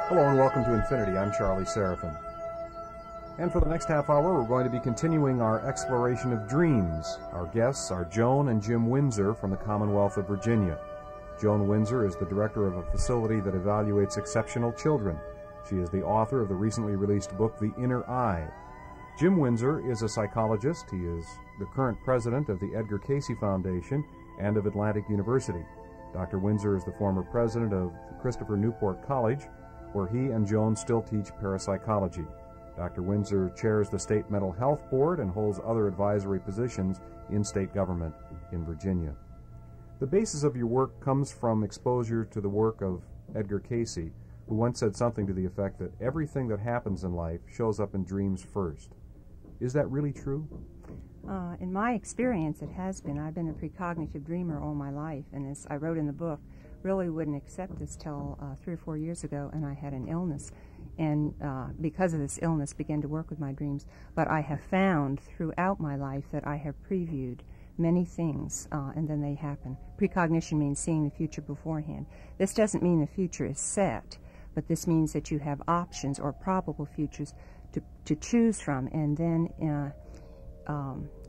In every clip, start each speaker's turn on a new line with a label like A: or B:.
A: Hello and welcome to Infinity. I'm Charlie Seraphin. And for the next half hour, we're going to be continuing our exploration of dreams. Our guests are Joan and Jim Windsor from the Commonwealth of Virginia. Joan Windsor is the director of a facility that evaluates exceptional children. She is the author of the recently released book, The Inner Eye. Jim Windsor is a psychologist. He is the current president of the Edgar Cayce Foundation and of Atlantic University. Dr. Windsor is the former president of Christopher Newport College, where he and Joan still teach parapsychology. Dr. Windsor chairs the State Mental Health Board and holds other advisory positions in state government in Virginia. The basis of your work comes from exposure to the work of Edgar Cayce, who once said something to the effect that everything that happens in life shows up in dreams first. Is that really true?
B: In my experience, it has been. I've been a precognitive dreamer all my life, and as I wrote in the book, really wouldn't accept this till 3 or 4 years ago, and I had an illness, and because of this illness began to work with my dreams. But I have found throughout my life that I have previewed many things, and then they happen. Precognition means seeing the future beforehand. This doesn't mean the future is set, but this means that you have options or probable futures to choose from, and then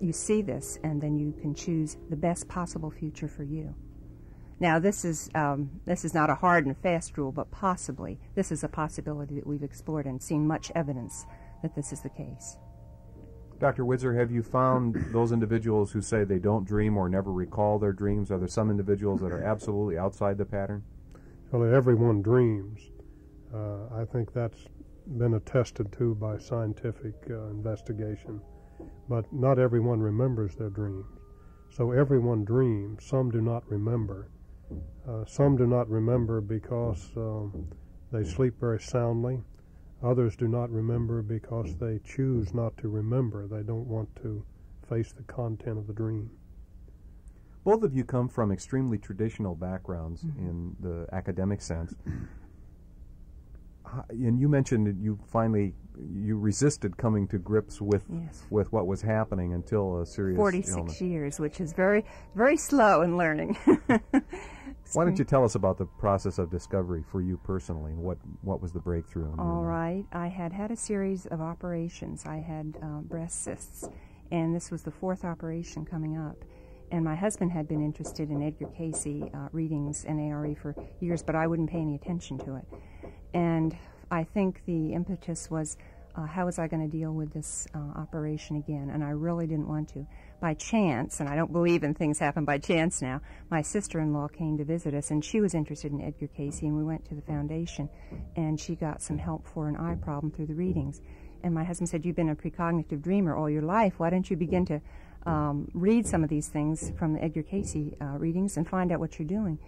B: you see this, and then you can choose the best possible future for you. Now, this is not a hard and fast rule, but possibly this is a possibility that we've explored and seen much evidence that this is the case.
A: Dr. Windsor, have you found those individuals who say they don't dream or never recall their dreams? Are there some individuals that are absolutely outside the pattern?
C: Well, everyone dreams. I think that's been attested to by scientific investigation. But not everyone remembers their dreams. So everyone dreams. Some do not remember. Some do not remember because they sleep very soundly. Others do not remember because they choose not to remember. They don't want to face the content of the dream.
A: Both of you come from extremely traditional backgrounds in the academic sense. And you mentioned that you resisted coming to grips with what was happening until a serious
B: 46
A: illness.
B: years, which is very, very slow in learning.
A: Why don't you tell us about the process of discovery for you personally, and what was the breakthrough?
B: All right. I had a series of operations. I had breast cysts, and this was the 4th operation coming up. And my husband had been interested in Edgar Cayce readings and ARE for years, but I wouldn't pay any attention to it. And I think the impetus was, how was I going to deal with this operation again? And I really didn't want to. By chance, and I don't believe in things happen by chance now, my sister-in-law came to visit us, and she was interested in Edgar Cayce, and we went to the foundation, and she got some help for an eye problem through the readings. And my husband said, "You've been a precognitive dreamer all your life. Why don't you begin to read some of these things from the Edgar Cayce readings and find out what you're doing?"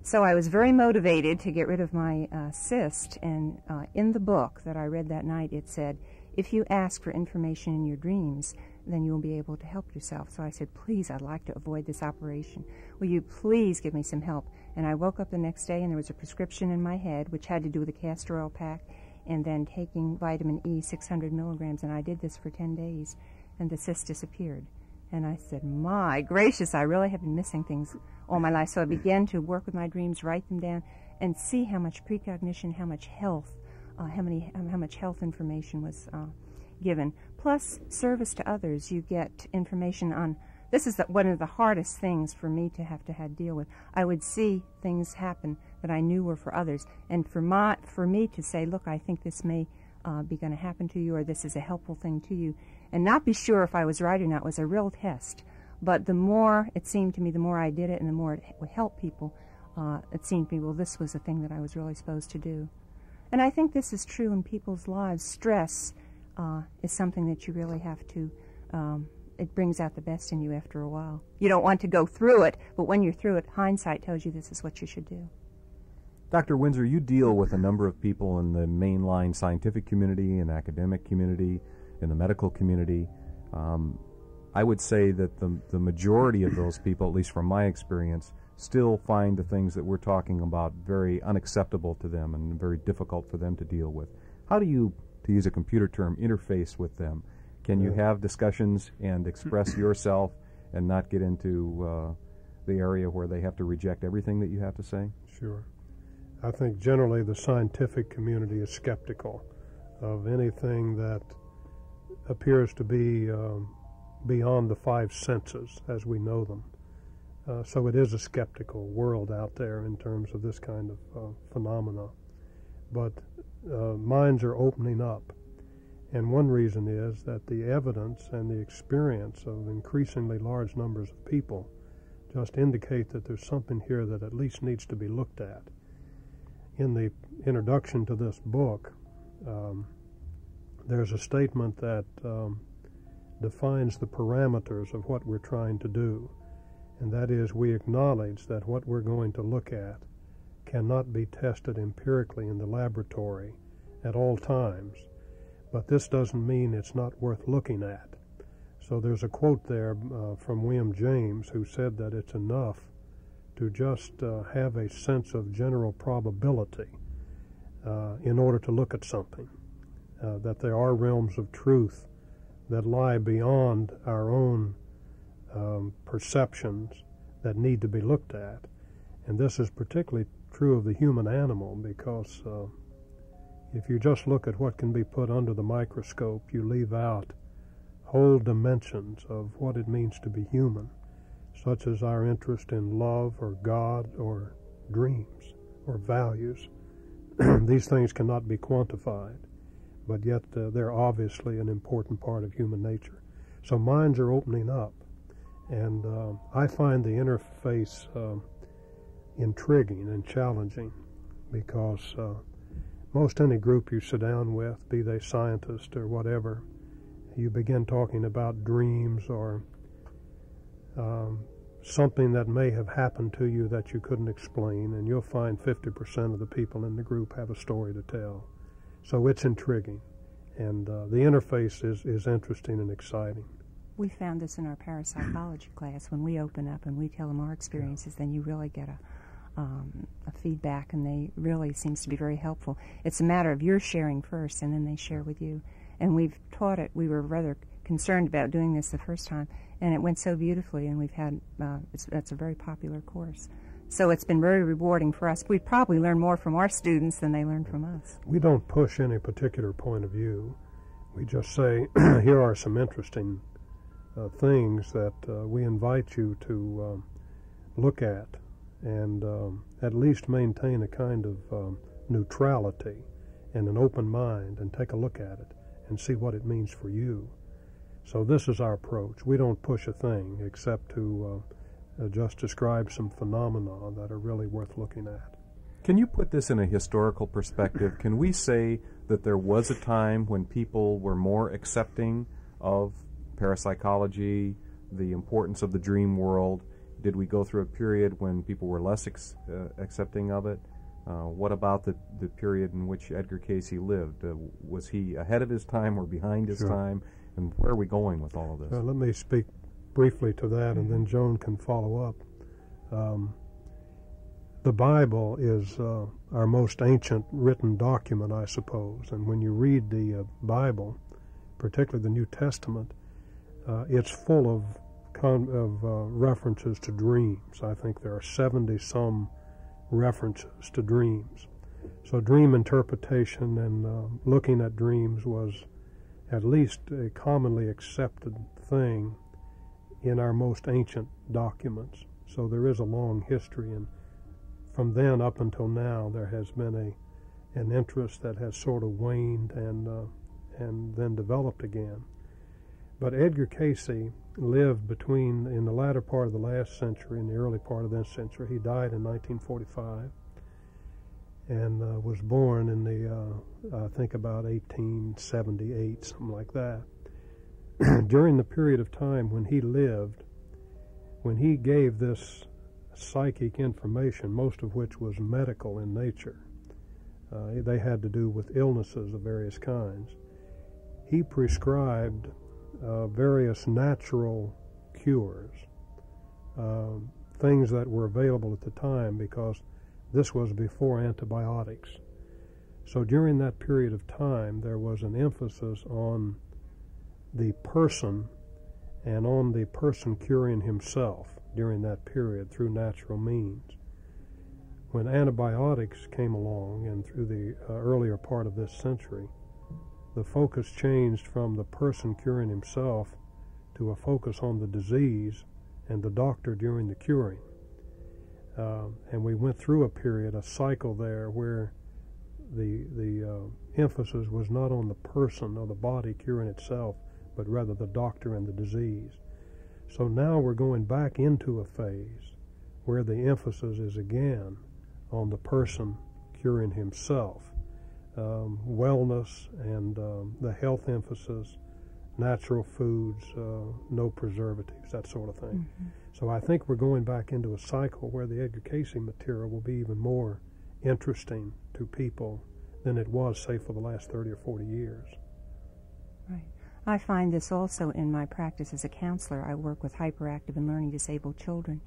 B: So I was very motivated to get rid of my cyst, and in the book that I read that night, it said, if you ask for information in your dreams, then you'll be able to help yourself. So I said, please, I'd like to avoid this operation. Will you please give me some help? And I woke up the next day, and there was a prescription in my head, which had to do with a castor oil pack, and then taking vitamin E, 600 milligrams, and I did this for 10 days, and the cyst disappeared. And I said, my gracious, I really have been missing things all my life. So I began to work with my dreams, write them down, and see how much precognition, how much health, how much health information was given. Plus, service to others. You get information on, this is one of the hardest things for me to have deal with. I would see things happen that I knew were for others, and for me to say, look, I think this may be going to happen to you, or this is a helpful thing to you, and not be sure if I was right or not was a real test. But the more, it seemed to me, the more I did it and the more it would help people, it seemed to me, well, this was a thing that I was really supposed to do. And I think this is true in people's lives. Stress is something that you really have to, it brings out the best in you after a while. You don't want to go through it, but when you're through it, hindsight tells you this is what you should do.
A: Dr. Windsor, you deal with a number of people in the mainline scientific community, in the academic community, in the medical community. I would say that the majority of those people, at least from my experience, still find the things that we're talking about very unacceptable to them and very difficult for them to deal with. How do you, to use a computer term, interface with them? Can you have discussions and express yourself and not get into the area where they have to reject everything that you have to say?
C: Sure. I think generally the scientific community is skeptical of anything that appears to be beyond the five senses as we know them. So it is a skeptical world out there in terms of this kind of phenomena. But minds are opening up. And one reason is that the evidence and the experience of increasingly large numbers of people just indicate that there's something here that at least needs to be looked at. In the introduction to this book, there's a statement that defines the parameters of what we're trying to do, and that is we acknowledge that what we're going to look at cannot be tested empirically in the laboratory at all times, but this doesn't mean it's not worth looking at. So there's a quote there from William James, who said that it's enough to just have a sense of general probability in order to look at something, that there are realms of truth that lie beyond our own perceptions that need to be looked at. And this is particularly true of the human animal, because if you just look at what can be put under the microscope, you leave out whole dimensions of what it means to be human, such as our interest in love or God or dreams or values. These things cannot be quantified, but yet they're obviously an important part of human nature. So minds are opening up, and I find the interface intriguing and challenging, because most any group you sit down with, be they scientists or whatever, you begin talking about dreams or something that may have happened to you that you couldn't explain, and you'll find 50% of the people in the group have a story to tell. So it's intriguing, and the interface is interesting and exciting.
B: We found this in our parapsychology class. When we open up and we tell them our experiences, then you really get a feedback, and they really seems to be very helpful. It's a matter of your sharing first, and then they share with you. And we've taught it. We were rather concerned about doing this the first time, and it went so beautifully, and we've had, it's a very popular course. So it's been very rewarding for us. We probably learn more from our students than they learn from us.
C: We don't push any particular point of view. We just say, here are some interesting things that we invite you to look at, and at least maintain a kind of neutrality and an open mind, and take a look at it and see what it means for you. So this is our approach. We don't push a thing except to just describe some phenomena that are really worth looking at.
A: Can you put this in a historical perspective? Can we say that there was a time when people were more accepting of parapsychology, the importance of the dream world? Did we go through a period when people were less accepting of it? What about the period in which Edgar Cayce lived? Was he ahead of his time or behind his time? And where are we going with all of this?
C: Let me speak briefly to that, and then Joan can follow up. The Bible is our most ancient written document, I suppose, and when you read the Bible, particularly the New Testament, it's full of references to dreams. I think there are 70-some references to dreams. So dream interpretation and looking at dreams was at least a commonly accepted thing in our most ancient documents. So there is a long history, and from then up until now there has been an interest that has sort of waned and then developed again. But Edgar Cayce lived in the latter part of the last century and the early part of this century. He died in 1945 and was born in I think about 1878, something like that. During the period of time when he lived, when he gave this psychic information, most of which was medical in nature, they had to do with illnesses of various kinds, he prescribed various natural cures, things that were available at the time, because this was before antibiotics. So during that period of time, there was an emphasis on the person and on the person curing himself. during that period through natural means. When antibiotics came along, and through the earlier part of this century, the focus changed from the person curing himself to a focus on the disease and the doctor during the curing. And we went through a period, a cycle there, where the emphasis was not on the person or the body curing itself, but rather the doctor and the disease. So now we're going back into a phase where the emphasis is again on the person curing himself. Wellness and the health emphasis, natural foods, no preservatives, that sort of thing. Mm-hmm. So I think we're going back into a cycle where the Edgar Cayce material will be even more interesting to people than it was, say, for the last 30 or 40 years.
B: Right. I find this also in my practice as a counselor. I work with hyperactive and learning disabled children,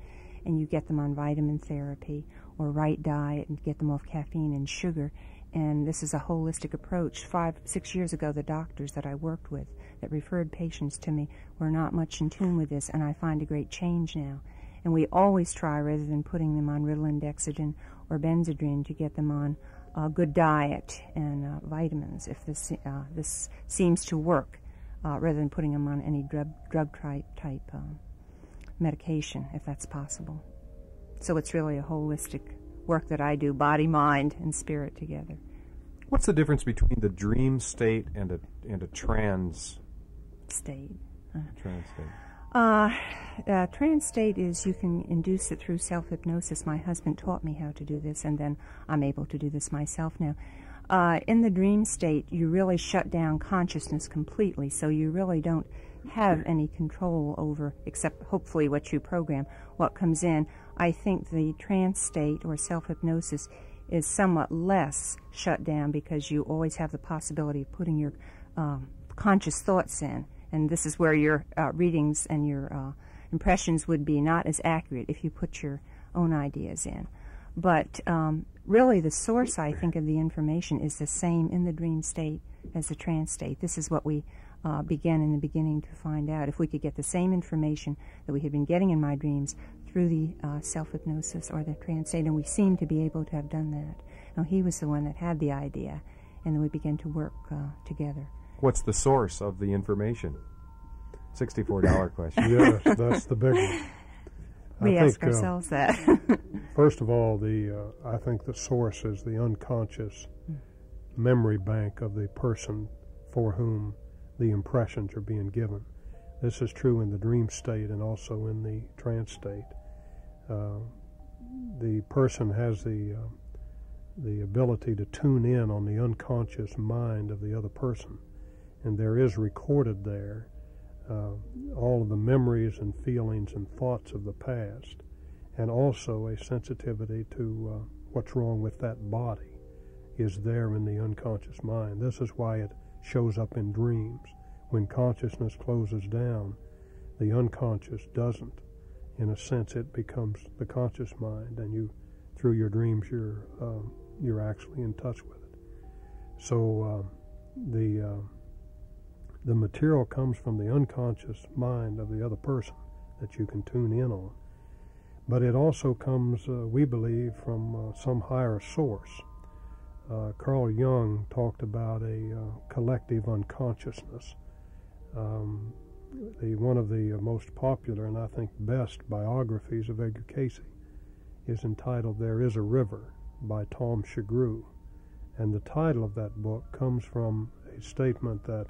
B: and you get them on vitamin therapy or right diet and get them off caffeine and sugar. And this is a holistic approach. 5-6 years ago, the doctors that I worked with that referred patients to me were not much in tune with this, and I find a great change now. And we always try, rather than putting them on Ritalin, Dexedrine, or Benzedrine, to get them on a good diet and vitamins, if this seems to work, rather than putting them on any drug-type medication, if that's possible. So it's really a holistic work that I do, body, mind, and spirit together.
A: What's the difference between the dream state and a trance
B: state?
A: Trance state.
B: Trance state is you can induce it through self-hypnosis. My husband taught me how to do this, and then I'm able to do this myself now. In the dream state, you really shut down consciousness completely, so you really don't have any control over, except hopefully what you program, what comes in. I think the trance state or self-hypnosis is somewhat less shut down because you always have the possibility of putting your conscious thoughts in, and this is where your readings and your impressions would be not as accurate if you put your own ideas in. But really the source, I think, of the information is the same in the dream state as the trance state. This is what we began in the beginning to find out. If we could get the same information that we had been getting in my dreams through the self-hypnosis or the trance state, and we seem to be able to have done that. Now, he was the one that had the idea, and then we began to work together.
A: What's the source of the information? $64 question.
C: Yes, that's the big one.
B: We ask ourselves that.
C: First of all, I think the source is the unconscious memory bank of the person for whom the impressions are being given. This is true in the dream state and also in the trance state. The person has the ability to tune in on the unconscious mind of the other person, and there is recorded there all of the memories and feelings and thoughts of the past, and also a sensitivity to what's wrong with that body is there in the unconscious mind. This is why it shows up in dreams. When consciousness closes down, the unconscious doesn't. In a sense, it becomes the conscious mind, and you, through your dreams, you're actually in touch with it. So the material comes from the unconscious mind of the other person that you can tune in on. But it also comes, we believe, from some higher source. Carl Jung talked about a collective unconsciousness. One of the most popular and I think best biographies of Edgar Cayce is entitled There Is a River by Tom Shigrew. And the title of that book comes from a statement that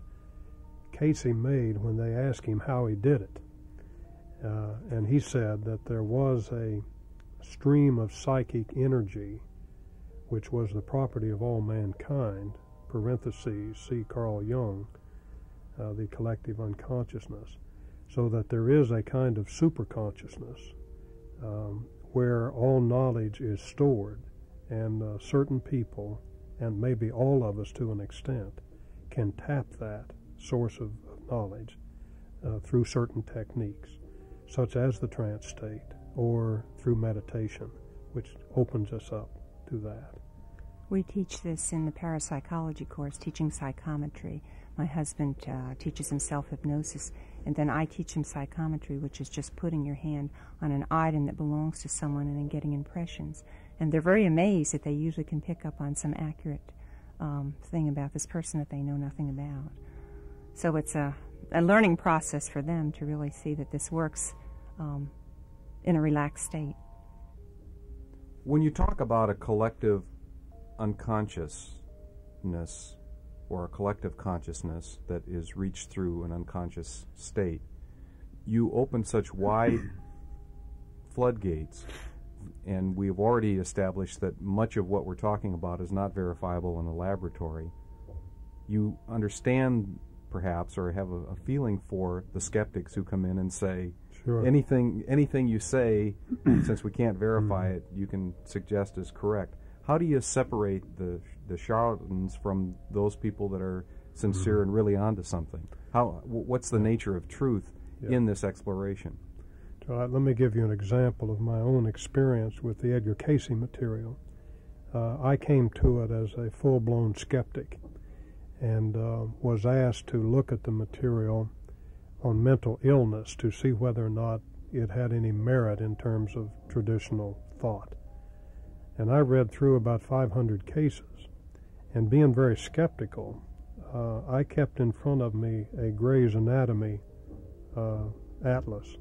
C: Cayce made when they asked him how he did it. And he said that there was a stream of psychic energy which was the property of all mankind, parentheses, see Carl Jung, the collective unconsciousness, so that there is a kind of superconsciousness where all knowledge is stored, and certain people, and maybe all of us to an extent, can tap that source of knowledge through certain techniques, such as the trance state or through meditation, which opens us up to that.
B: We teach this in the parapsychology course, teaching psychometry, My husband teaches him self-hypnosis, and then I teach him psychometry, which is just putting your hand on an item that belongs to someone and then getting impressions. And they're very amazed that they usually can pick up on some accurate thing about this person that they know nothing about. So it's a learning process for them to really see that this works in a relaxed state.
A: When you talk about a collective unconsciousness or a collective consciousness that is reached through an unconscious state, you open such wide floodgates, and we've already established that much of what we're talking about is not verifiable in a laboratory. You understand, perhaps, or have a feeling for the skeptics who come in and say,
C: sure,
A: anything you say, since we can't verify it, you can suggest is correct. How do you separate the charlatans from those people that are sincere and really onto something? What's the nature of truth in this exploration?
C: So let me give you an example of my own experience with the Edgar Cayce material. I came to it as a full-blown skeptic and was asked to look at the material on mental illness to see whether or not it had any merit in terms of traditional thought. And I read through about 500 cases, and being very skeptical, I kept in front of me a Gray's Anatomy atlas,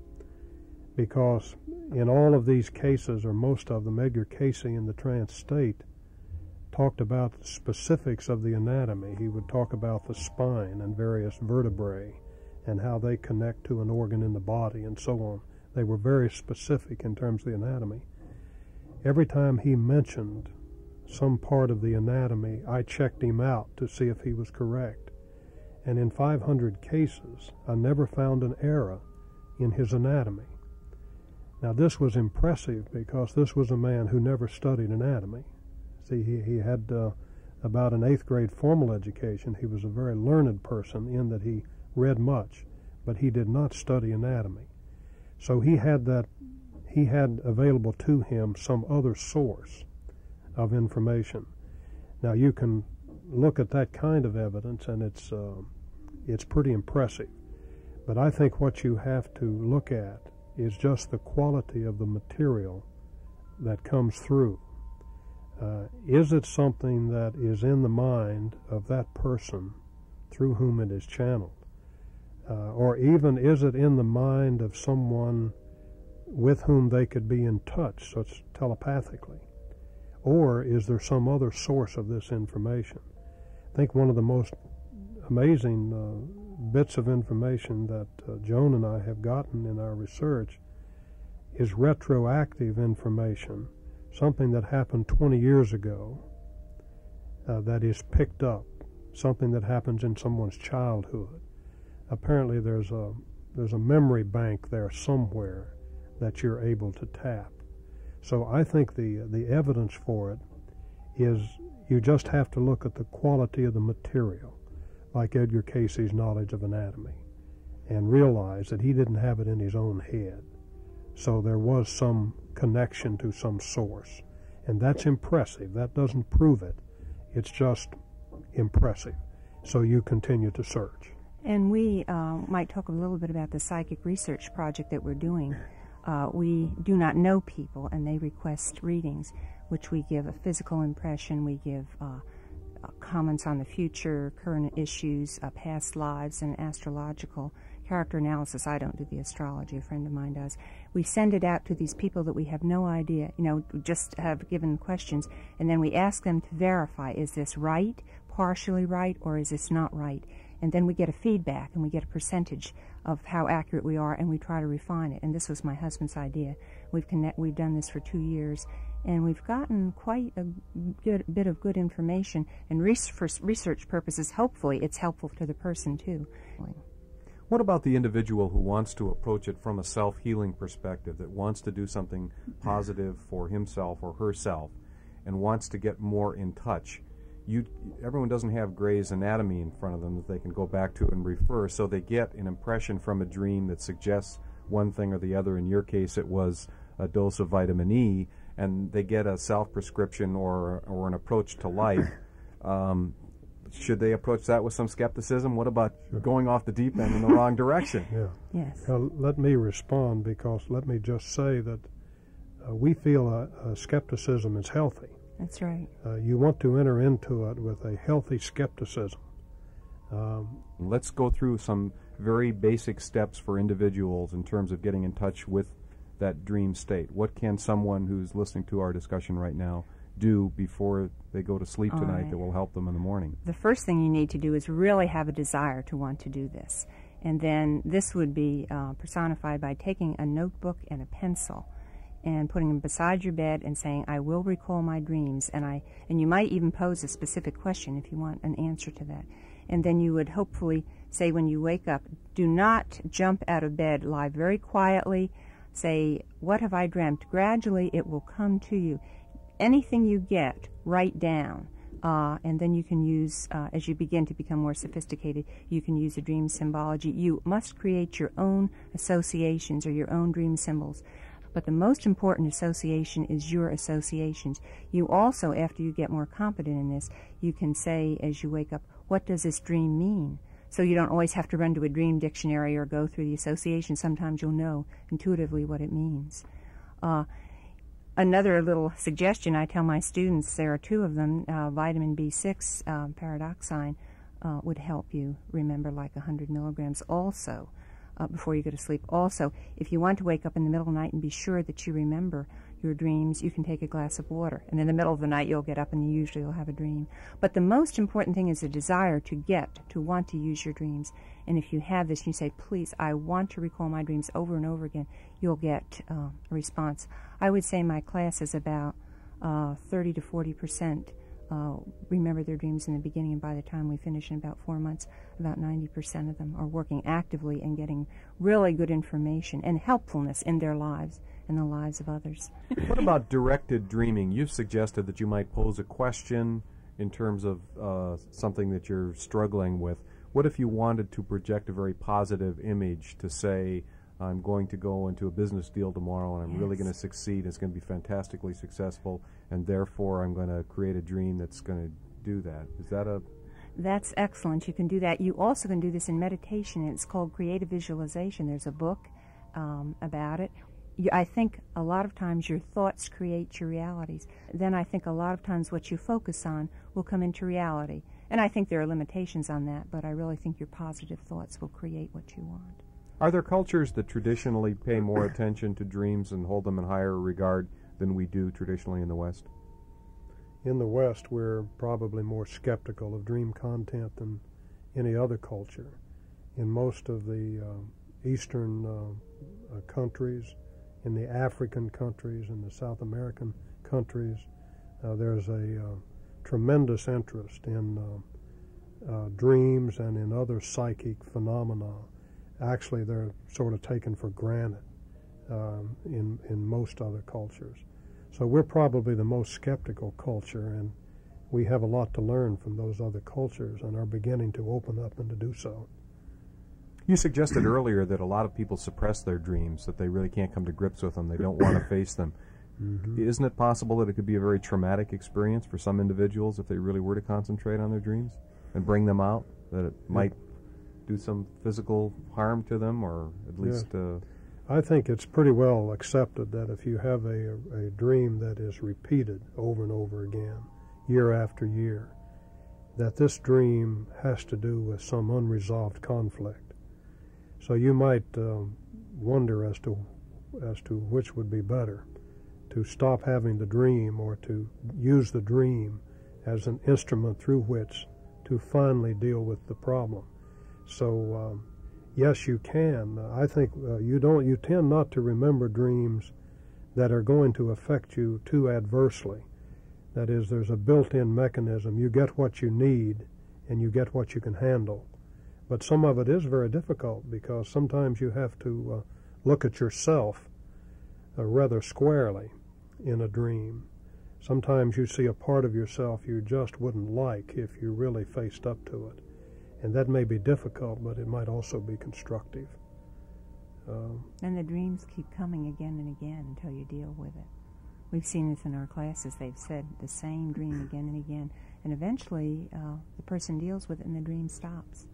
C: because in all of these cases, or most of them, Edgar Cayce in the trance state talked about the specifics of the anatomy. He would talk about the spine and various vertebrae and how they connect to an organ in the body and so on. They were very specific in terms of the anatomy. Every time he mentioned some part of the anatomy, I checked him out to see if he was correct. And in 500 cases, I never found an error in his anatomy. Now, this was impressive because this was a man who never studied anatomy. See, he had about an 8th grade formal education. He was a very learned person in that he read much, but he did not study anatomy. So he had available to him some other source of information. Now, you can look at that kind of evidence, and it's pretty impressive. But I think what you have to look at is just the quality of the material that comes through. Is it something that is in the mind of that person through whom it is channeled? Or even is it in the mind of someone with whom they could be in touch, such telepathically? Or is there some other source of this information? I think one of the most amazing bits of information that Joan and I have gotten in our research is retroactive information, something that happened 20 years ago that is picked up, something that happens in someone's childhood. Apparently there's a memory bank there somewhere that you're able to tap. So I think the evidence for it is you just have to look at the quality of the material, like Edgar Cayce's knowledge of anatomy, and realize that he didn't have it in his own head. So there was some connection to some source. And that's impressive. That doesn't prove it. It's just impressive. So you continue to search.
B: And we might talk a little bit about the psychic research project that we're doing. We do not know people, and they request readings, which we give a physical impression. We give comments on the future, current issues, past lives, and astrological character analysis. I don't do the astrology. A friend of mine does. We send it out to these people that we have no idea, just have given questions, and then we ask them to verify, is this right, partially right, or is this not right? And then we get a feedback, and we get a percentage of how accurate we are, and we try to refine it. And this was my husband's idea. We've done this for 2 years, and we've gotten quite a good bit of good information. And for research purposes, hopefully, it's helpful to the person too.
A: What about the individual who wants to approach it from a self-healing perspective, that wants to do something positive for himself or herself, and wants to get more in touch? Everyone doesn't have Gray's Anatomy in front of them that they can go back to and refer, so they get an impression from a dream that suggests one thing or the other. In your case, it was a dose of vitamin E, and they get a self-prescription or an approach to life should they approach that with some skepticism? What about going off the deep end in the wrong direction?
C: Yeah.
B: Yes.
C: Let me respond, because let me just say that we feel skepticism is healthy.
B: That's right.
C: You want to enter into it with a healthy skepticism.
A: Let's go through some very basic steps for individuals in terms of getting in touch with that dream state. What can someone who's listening to our discussion right now do before they go to sleep tonight that will help them in the morning?
B: The first thing you need to do is really have a desire to want to do this. And then this would be personified by taking a notebook and a pencil and putting them beside your bed and saying, I will recall my dreams. And you might even pose a specific question if you want an answer to that. And then you would hopefully say when you wake up, do not jump out of bed, lie very quietly, say, what have I dreamt? Gradually it will come to you. Anything you get, write down. And then you can use, as you begin to become more sophisticated, you can use a dream symbology. You must create your own associations or your own dream symbols. But the most important association is your associations. You also, after you get more competent in this, you can say as you wake up, what does this dream mean? So you don't always have to run to a dream dictionary or go through the association. Sometimes you'll know intuitively what it means. Another little suggestion I tell my students, there are two of them, vitamin B6 paradoxine would help you remember like 100 milligrams also before you go to sleep. Also, if you want to wake up in the middle of the night and be sure that you remember your dreams, you can take a glass of water. And in the middle of the night, you'll get up and you usually will have a dream. But the most important thing is a desire to want to use your dreams. And if you have this, you say, please, I want to recall my dreams over and over again, you'll get a response. I would say my class is about 30 to 40% remember their dreams in the beginning, and by the time we finish in about 4 months, about 90% of them are working actively and getting really good information and helpfulness in their lives and the lives of others.
A: What about directed dreaming? You've suggested that you might pose a question in terms of something that you're struggling with. What if you wanted to project a very positive image to say, I'm going to go into a business deal tomorrow and I'm really going to succeed, it's going to be fantastically successful, and therefore I'm going to create a dream that's going to do that. Is that a...
B: That's excellent. You can do that. You also can do this in meditation. It's called creative visualization. There's a book about it. I think a lot of times your thoughts create your realities. Then I think a lot of times what you focus on will come into reality. And I think there are limitations on that, but I really think your positive thoughts will create what you want.
A: Are there cultures that traditionally pay more attention to dreams and hold them in higher regard than we do traditionally in the West?
C: In the West, we're probably more skeptical of dream content than any other culture. In most of the Eastern countries, in the African countries, in the South American countries, there's a tremendous interest in dreams and in other psychic phenomena. Actually, they're sort of taken for granted in most other cultures. So we're probably the most skeptical culture, and we have a lot to learn from those other cultures and are beginning to open up and to do so.
A: You suggested earlier that a lot of people suppress their dreams, that they really can't come to grips with them, they don't want to face them. Mm-hmm. Isn't it possible that it could be a very traumatic experience for some individuals if they really were to concentrate on their dreams and bring them out, that it might do some physical harm to them, or at least...
C: I think it's pretty well accepted that if you have a dream that is repeated over and over again, year after year, that this dream has to do with some unresolved conflict. So you might wonder as to which would be better, to stop having the dream or to use the dream as an instrument through which to finally deal with the problem. So yes, you can. I think you tend not to remember dreams that are going to affect you too adversely. That is, there's a built-in mechanism. You get what you need and you get what you can handle. But some of it is very difficult because sometimes you have to look at yourself rather squarely in a dream. Sometimes you see a part of yourself you just wouldn't like if you really faced up to it. And that may be difficult, but it might also be constructive.
B: And the dreams keep coming again and again until you deal with it. We've seen this in our classes. They've said the same dream again and again And eventually, the person deals with it and the dream stops.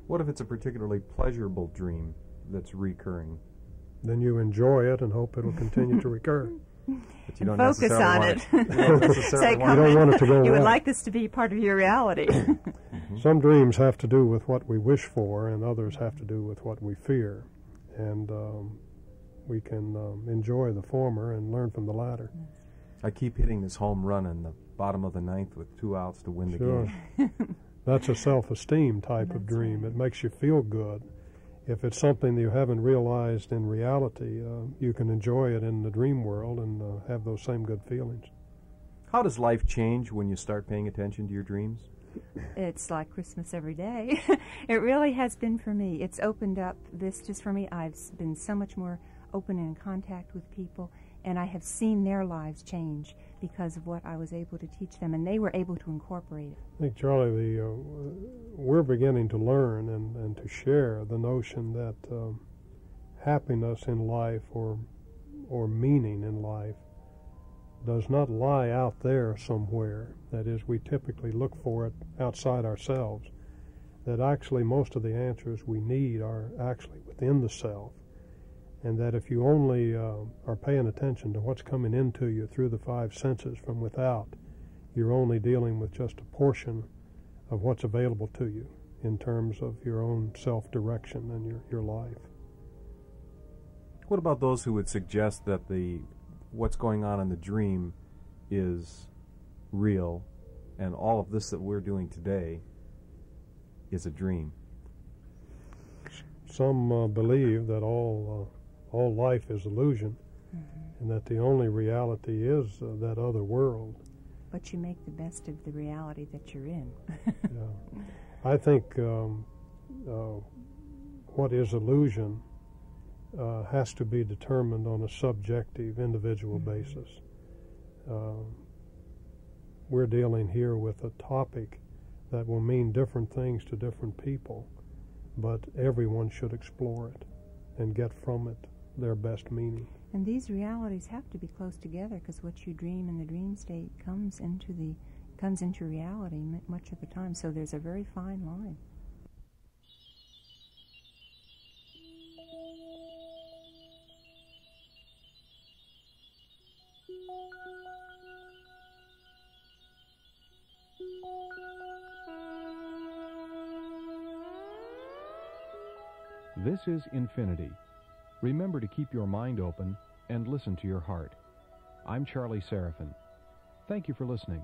A: What if it's a particularly pleasurable dream that's recurring?
C: Then you enjoy it and hope it'll continue to recur.
A: But you don't
B: Focus on it.
A: You don't necessarily
B: Say,
C: You don't want it to go
B: you would
C: away.
B: like this to be part of your reality.
C: Some dreams have to do with what we wish for, and others have to do with what we fear. And we can enjoy the former and learn from the latter.
A: I keep hitting this home run in the bottom of the ninth with 2 outs to win the
C: Sure.
A: game.
C: That's a self-esteem type of dream.
B: right.
C: It makes you feel good. If it's something that you haven't realized in reality, you can enjoy it in the dream world and have those same good feelings.
A: How does life change when you start paying attention to your dreams?
B: It's like Christmas every day. It really has been for me. It's opened up vistas for me. I've been so much more open and in contact with people, and I have seen their lives change because of what I was able to teach them, and they were able to incorporate it.
C: I think, Charlie, we're beginning to learn and to share the notion that happiness in life or meaning in life does not lie out there somewhere. That is, we typically look for it outside ourselves. That actually most of the answers we need are actually within the self. And that if you only are paying attention to what's coming into you through the 5 senses from without, you're only dealing with just a portion of what's available to you in terms of your own self-direction and your life.
A: What about those who would suggest that what's going on in the dream is real, and all of this that we're doing today is a dream?
C: Some believe that all life is illusion, and that the only reality is that other world.
B: But you make the best of the reality that you're in.
C: Yeah. I think what is illusion has to be determined on a subjective, individual basis. We're dealing here with a topic that will mean different things to different people, but everyone should explore it and get from it their best meaning.
B: And these realities have to be close together, because what you dream in the dream state comes into reality much of the time. So there's a very fine line.
D: This is Infinity. Remember to keep your mind open and listen to your heart. I'm Charlie Seraphin. Thank you for listening.